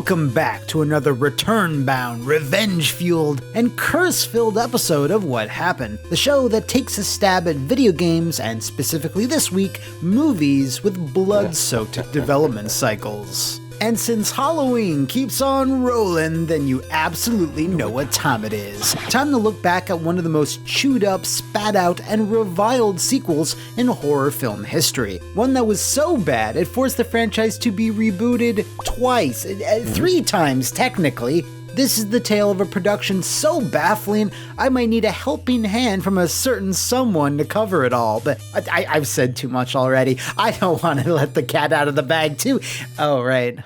Welcome back to another return-bound, revenge-fueled, and curse-filled episode of What Happened, the show that takes a stab at video games, and specifically this week, movies with blood-soaked development cycles. And since Halloween keeps on rolling, then you absolutely know what time it is. Time to look back at one of the most chewed up, spat out, and reviled sequels in horror film history. One that was so bad it forced the franchise to be rebooted twice, 3 times technically. This is the tale of a production so baffling, I might need a helping hand from a certain someone to cover it all, but I've said too much already. I don't want to let the cat out of the bag too. Oh, right.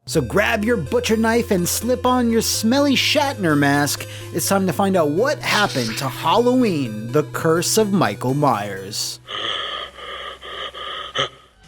So grab your butcher knife and slip on your smelly Shatner mask. It's time to find out what happened to Halloween, the Curse of Michael Myers.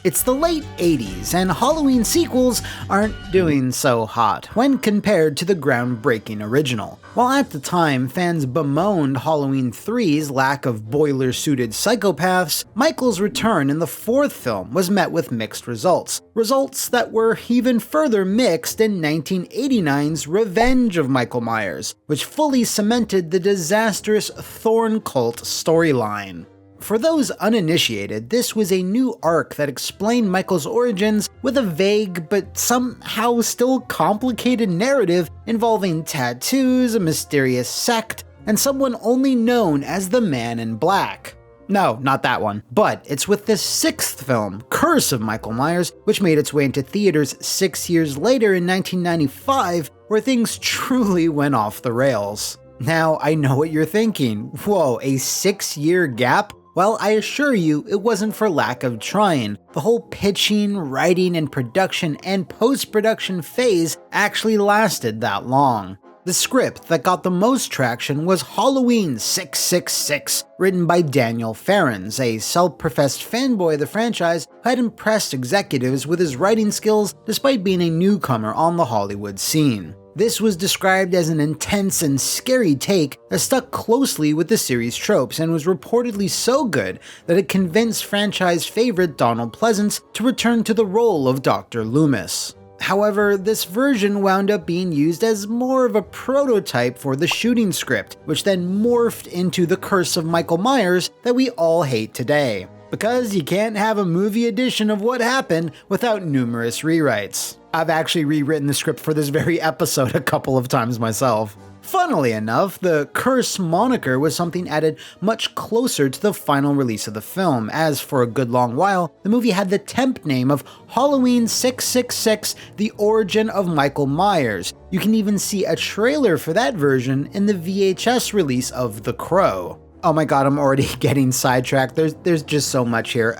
It's the late 80s, and Halloween sequels aren't doing so hot when compared to the groundbreaking original. While at the time, fans bemoaned Halloween 3's lack of boiler-suited psychopaths, Michael's return in the 4th film was met with mixed results. Results that were even further mixed in 1989's Revenge of Michael Myers, which fully cemented the disastrous Thorn Cult storyline. For those uninitiated, this was a new arc that explained Michael's origins with a vague but somehow still complicated narrative involving tattoos, a mysterious sect, and someone only known as the Man in Black. No, not that one. But it's with the 6th film, Curse of Michael Myers, which made its way into theaters 6 years later in 1995, where things truly went off the rails. Now, I know what you're thinking. Whoa, a 6-year gap? Well, I assure you, it wasn't for lack of trying. The whole pitching, writing, and production and post-production phase actually lasted that long. The script that got the most traction was Halloween 666, written by Daniel Farrens, a self-professed fanboy of the franchise who had impressed executives with his writing skills despite being a newcomer on the Hollywood scene. This was described as an intense and scary take that stuck closely with the series' tropes and was reportedly so good that it convinced franchise favorite Donald Pleasance to return to the role of Dr. Loomis. However, this version wound up being used as more of a prototype for the shooting script, which then morphed into the Curse of Michael Myers that we all hate today. Because you can't have a movie edition of What Happened without numerous rewrites. I've actually rewritten the script for this very episode a couple of times myself. Funnily enough, the Curse moniker was something added much closer to the final release of the film, as for a good long while, the movie had the temp name of Halloween 666, The Origin of Michael Myers. You can even see a trailer for that version in the VHS release of The Crow. Oh my god, I'm already getting sidetracked. There's just so much here.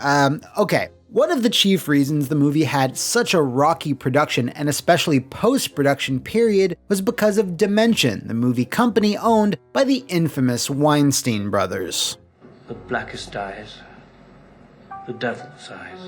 Okay. One of the chief reasons the movie had such a rocky production and especially post-production period was because of Dimension, the movie company owned by the infamous Weinstein brothers. The blackest eyes, the devil's eyes.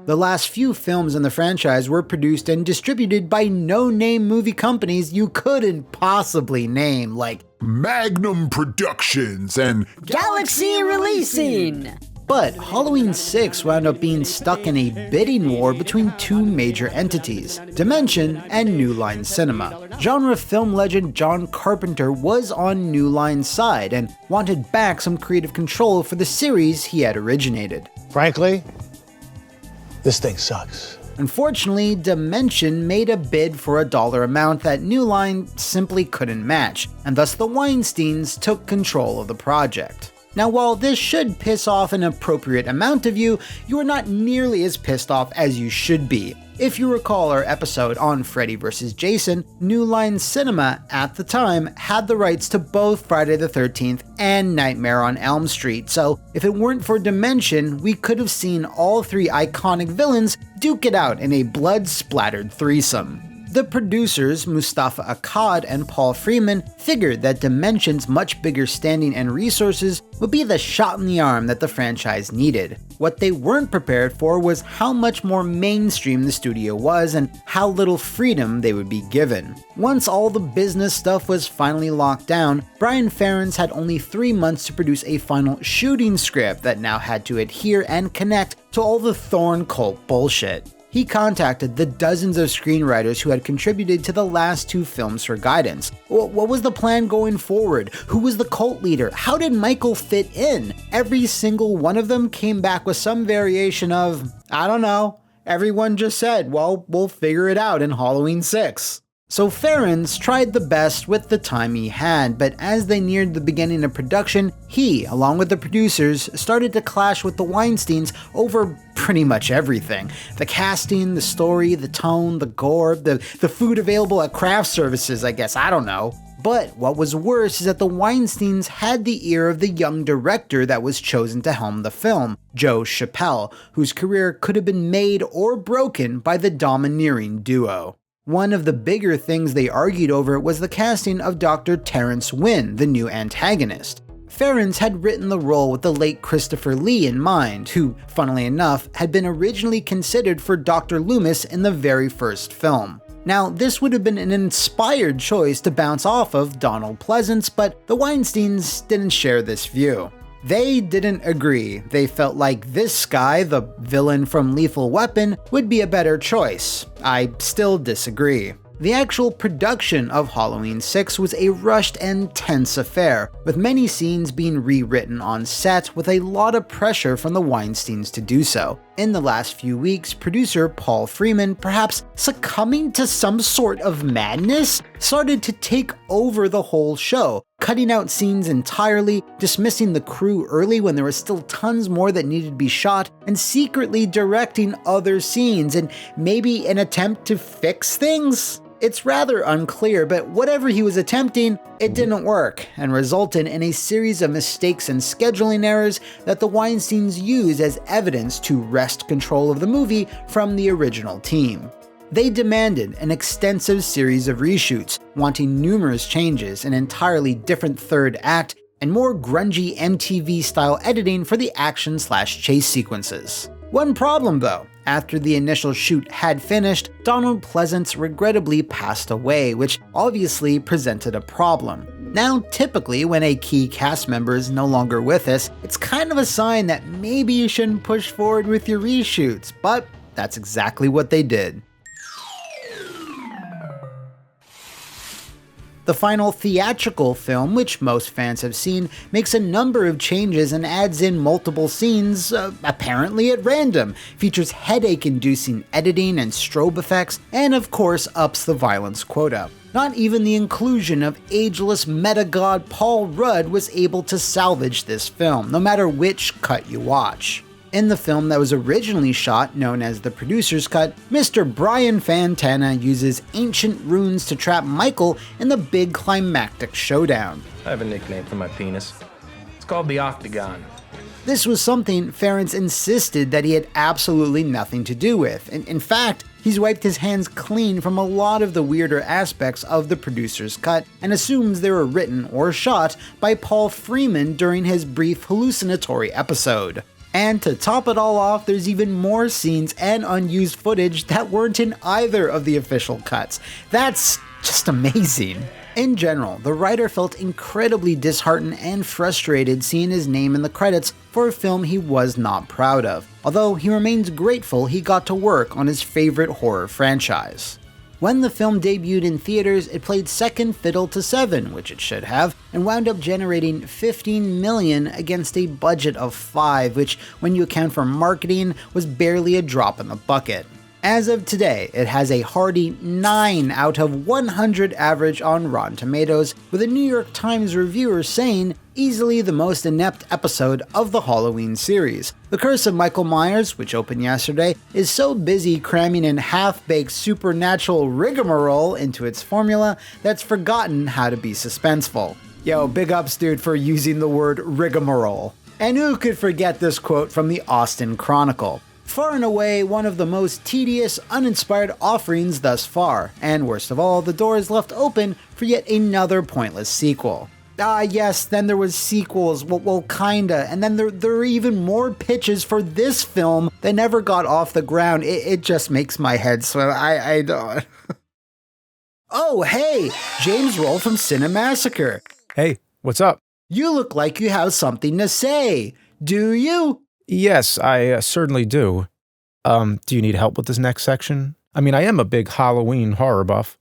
The last few films in the franchise were produced and distributed by no-name movie companies you couldn't possibly name, like Magnum Productions and Galaxy Releasing! But Halloween 6 wound up being stuck in a bidding war between 2 major entities, Dimension and New Line Cinema. Genre film legend John Carpenter was on New Line's side and wanted back some creative control for the series he had originated. Frankly, this thing sucks. Unfortunately, Dimension made a bid for a dollar amount that New Line simply couldn't match, and thus the Weinsteins took control of the project. Now, while this should piss off an appropriate amount of you, you are not nearly as pissed off as you should be. If you recall our episode on Freddy vs. Jason, New Line Cinema, at the time, had the rights to both Friday the 13th and Nightmare on Elm Street, so if it weren't for Dimension, we could have seen all 3 iconic villains duke it out in a blood-splattered threesome. The producers, Mustafa Akkad and Paul Freeman, figured that Dimension's much bigger standing and resources would be the shot in the arm that the franchise needed. What they weren't prepared for was how much more mainstream the studio was and how little freedom they would be given. Once all the business stuff was finally locked down, Brian Farrens had only 3 months to produce a final shooting script that now had to adhere and connect to all the Thorn Cult bullshit. he contacted the dozens of screenwriters who had contributed to the last 2 films for guidance. What was the plan going forward? Who was the cult leader? How did Michael fit in? Every single one of them came back with some variation of, I don't know. Everyone just said, well, we'll figure it out in Halloween 6. So Caverns tried the best with the time he had, but as they neared the beginning of production, he, along with the producers, started to clash with the Weinsteins over pretty much everything. The casting, the story, the tone, the gore, the food available at craft services, I guess, I don't know. But what was worse is that the Weinsteins had the ear of the young director that was chosen to helm the film, Joe Chappelle, whose career could have been made or broken by the domineering duo. One of the bigger things they argued over was the casting of Dr. Terrence Wynn, the new antagonist. Caverns had written the role with the late Christopher Lee in mind, who, funnily enough, had been originally considered for Dr. Loomis in the very first film. Now, this would have been an inspired choice to bounce off of Donald Pleasance, but the Weinsteins didn't share this view. They didn't agree. They felt like this guy, the villain from Lethal Weapon, would be a better choice. I still disagree. The actual production of Halloween 6 was a rushed and tense affair, with many scenes being rewritten on set with a lot of pressure from the Weinsteins to do so. In the last few weeks, producer Paul Freeman, perhaps succumbing to some sort of madness, started to take over the whole show, cutting out scenes entirely, dismissing the crew early when there was still tons more that needed to be shot, and secretly directing other scenes in maybe an attempt to fix things? It's rather unclear, but whatever he was attempting, it didn't work, and resulted in a series of mistakes and scheduling errors that the Weinsteins used as evidence to wrest control of the movie from the original team. They demanded an extensive series of reshoots, wanting numerous changes, an entirely different third act, and more grungy MTV-style editing for the action/chase sequences. One problem though, after the initial shoot had finished, Donald Pleasance regrettably passed away, which obviously presented a problem. Now, typically when a key cast member is no longer with us, it's kind of a sign that maybe you shouldn't push forward with your reshoots, but that's exactly what they did. The final theatrical film, which most fans have seen, makes a number of changes and adds in multiple scenes, apparently at random, features headache-inducing editing and strobe effects, and of course ups the violence quota. Not even the inclusion of ageless meta-god Paul Rudd was able to salvage this film, no matter which cut you watch. In the film that was originally shot, known as the producer's cut, Mr. Brian Fantana uses ancient runes to trap Michael in the big climactic showdown. I have a nickname for my penis. It's called the Octagon. This was something Caverns insisted that he had absolutely nothing to do with. In fact, he's wiped his hands clean from a lot of the weirder aspects of the producer's cut and assumes they were written or shot by Paul Freeman during his brief hallucinatory episode. And to top it all off, there's even more scenes and unused footage that weren't in either of the official cuts. That's just amazing. In general, the writer felt incredibly disheartened and frustrated seeing his name in the credits for a film he was not proud of, although he remains grateful he got to work on his favorite horror franchise. When the film debuted in theaters, it played second fiddle to Seven, which it should have, and wound up generating $15 million against a budget of $5, which, when you account for marketing, was barely a drop in the bucket. As of today, it has a hearty 9 out of 100 average on Rotten Tomatoes, with a New York Times reviewer saying, easily the most inept episode of the Halloween series. The Curse of Michael Myers, which opened yesterday, is so busy cramming in half-baked supernatural rigmarole into its formula that's forgotten how to be suspenseful. Yo, big ups dude for using the word rigmarole. And who could forget this quote from the Austin Chronicle? Far and away one of the most tedious, uninspired offerings thus far, and worst of all, the door is left open for yet another pointless sequel. Yes, then there was sequels, well kinda, and then there are even more pitches for this film that never got off the ground. It just makes my head swim. I don't... Oh, hey, James Rolfe from Cinemassacre. Hey, what's up? You look like you have something to say. Do you? Yes, I certainly do. Do you need help with this next section? I mean, I am a big Halloween horror buff.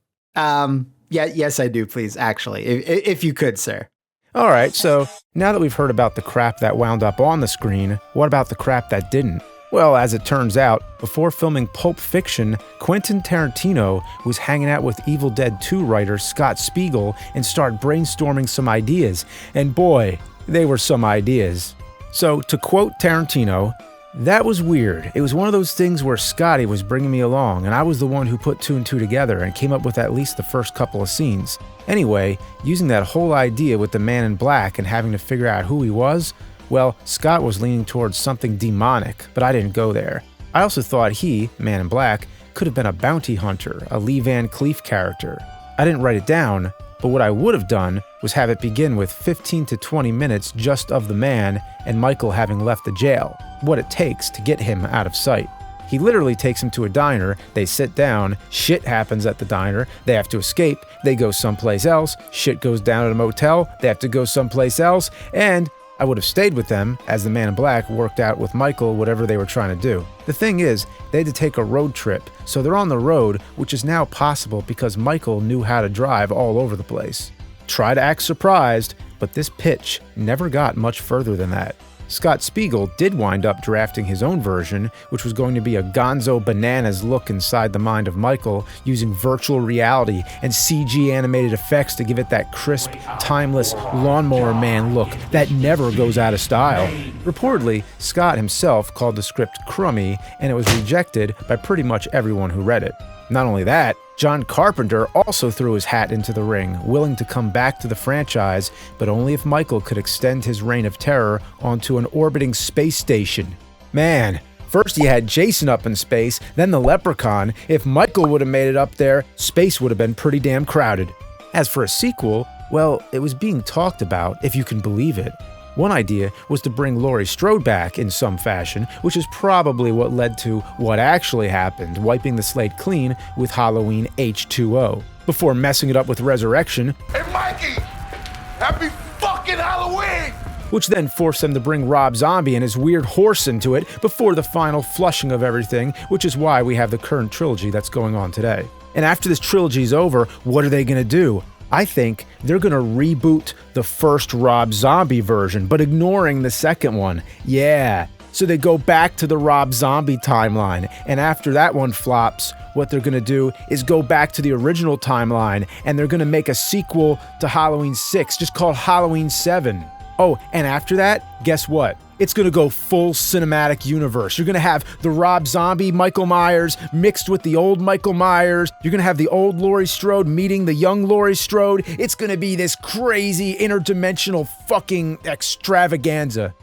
Yes, I do, please, actually, if you could, sir. All right, so now that we've heard about the crap that wound up on the screen, what about the crap that didn't? Well, as it turns out, before filming Pulp Fiction, Quentin Tarantino was hanging out with Evil Dead 2 writer Scott Spiegel and started brainstorming some ideas. And boy, they were some ideas. So, to quote Tarantino, "That was weird. It was one of those things where Scotty was bringing me along, and I was the one who put two and two together and came up with at least the first couple of scenes. Anyway, using that whole idea with the man in black and having to figure out who he was, well, Scott was leaning towards something demonic, but I didn't go there. I also thought he, Man in Black, could have been a bounty hunter, a Lee Van Cleef character. I didn't write it down, but what I would have done was have it begin with 15 to 20 minutes just of the man and Michael having left the jail, what it takes to get him out of sight. He literally takes him to a diner, they sit down, shit happens at the diner, they have to escape, they go someplace else, shit goes down at a motel, they have to go someplace else, and I would have stayed with them as the Man in Black worked out with Michael whatever they were trying to do. The thing is, they had to take a road trip, so they're on the road, which is now possible because Michael knew how to drive all over the place. Try to act surprised, but this pitch never got much further than that. Scott Spiegel did wind up drafting his own version, which was going to be a gonzo bananas look inside the mind of Michael using virtual reality and CG animated effects to give it that crisp, timeless lawnmower man look that never goes out of style. Reportedly, Scott himself called the script crummy, and it was rejected by pretty much everyone who read it. Not only that, John Carpenter also threw his hat into the ring, willing to come back to the franchise, but only if Michael could extend his reign of terror onto an orbiting space station. Man, first you had Jason up in space, then the Leprechaun. If Michael would have made it up there, space would have been pretty damn crowded. As for a sequel, well, it was being talked about, if you can believe it. One idea was to bring Laurie Strode back in some fashion, which is probably what led to what actually happened, wiping the slate clean with Halloween H2O. Before messing it up with Resurrection, Hey, Mikey! Happy fucking Halloween! which then forced them to bring Rob Zombie and his weird horse into it before the final flushing of everything, which is why we have the current trilogy that's going on today. And after this trilogy's over, what are they gonna do? I think they're gonna reboot the first Rob Zombie version, but ignoring the second one. Yeah. So they go back to the Rob Zombie timeline, and after that one flops, what they're gonna do is go back to the original timeline, and they're gonna make a sequel to Halloween 6, just called Halloween 7. Oh, and after that, guess what? It's gonna go full cinematic universe. You're gonna have the Rob Zombie Michael Myers mixed with the old Michael Myers. You're gonna have the old Laurie Strode meeting the young Laurie Strode. It's gonna be this crazy interdimensional fucking extravaganza.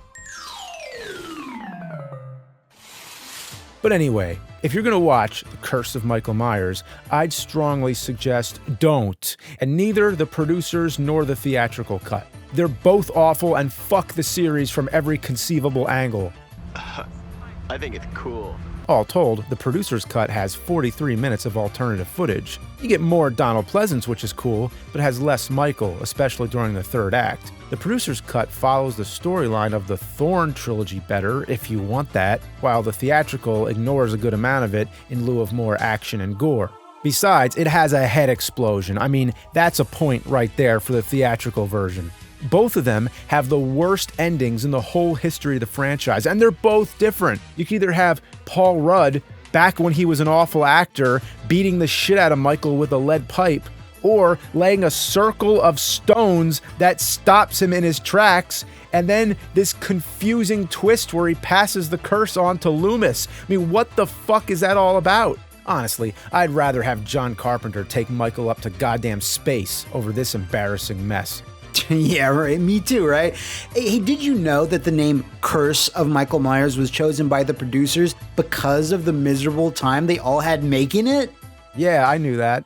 But anyway, if you're gonna watch The Curse of Michael Myers, I'd strongly suggest don't, and neither the producers nor the theatrical cut. They're both awful and fuck the series from every conceivable angle. I think it's cool. All told, the producer's cut has 43 minutes of alternative footage. You get more Donald Pleasance, which is cool, but has less Michael, especially during the third act. The producer's cut follows the storyline of the Thorn trilogy better, if you want that, while the theatrical ignores a good amount of it in lieu of more action and gore. Besides, it has a head explosion. I mean, that's a point right there for the theatrical version. Both of them have the worst endings in the whole history of the franchise, and they're both different. You can either have Paul Rudd, back when he was an awful actor, beating the shit out of Michael with a lead pipe, or laying a circle of stones that stops him in his tracks, and then this confusing twist where he passes the curse on to Loomis. I mean, what the fuck is that all about? Honestly, I'd rather have John Carpenter take Michael up to goddamn space over this embarrassing mess. Yeah, right. Me too, right? Hey, did you know that the name Curse of Michael Myers was chosen by the producers because of the miserable time they all had making it? Yeah, I knew that.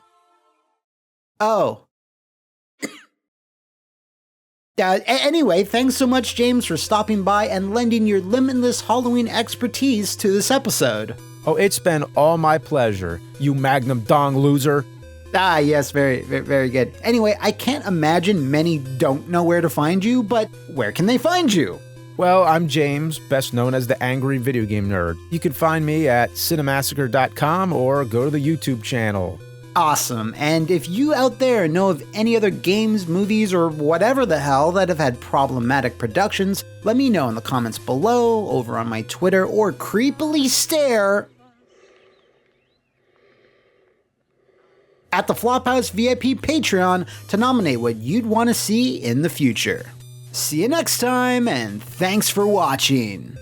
Oh. Anyway, thanks so much, James, for stopping by and lending your limitless Halloween expertise to this episode. Oh, it's been all my pleasure, you Magnum Dong loser. Ah, yes, very, very, very good. Anyway, I can't imagine many don't know where to find you, but where can they find you? Well, I'm James, best known as the Angry Video Game Nerd. You can find me at cinemassacre.com or go to the YouTube channel. Awesome, and if you out there know of any other games, movies, or whatever the hell that have had problematic productions, let me know in the comments below, over on my Twitter, or creepily stare at the Flophouse VIP Patreon to nominate what you'd want to see in the future. See you next time, and thanks for watching.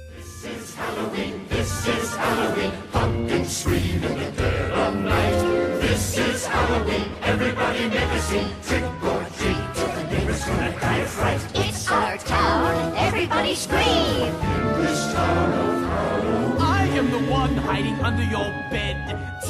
This is Halloween, pumpkins scream in the dead of night. This is Halloween, everybody make a scene, trick or treat, the neighbor's gonna die of fright. It's our town, everybody scream! In this town of Halloween, I am the one hiding under your bed.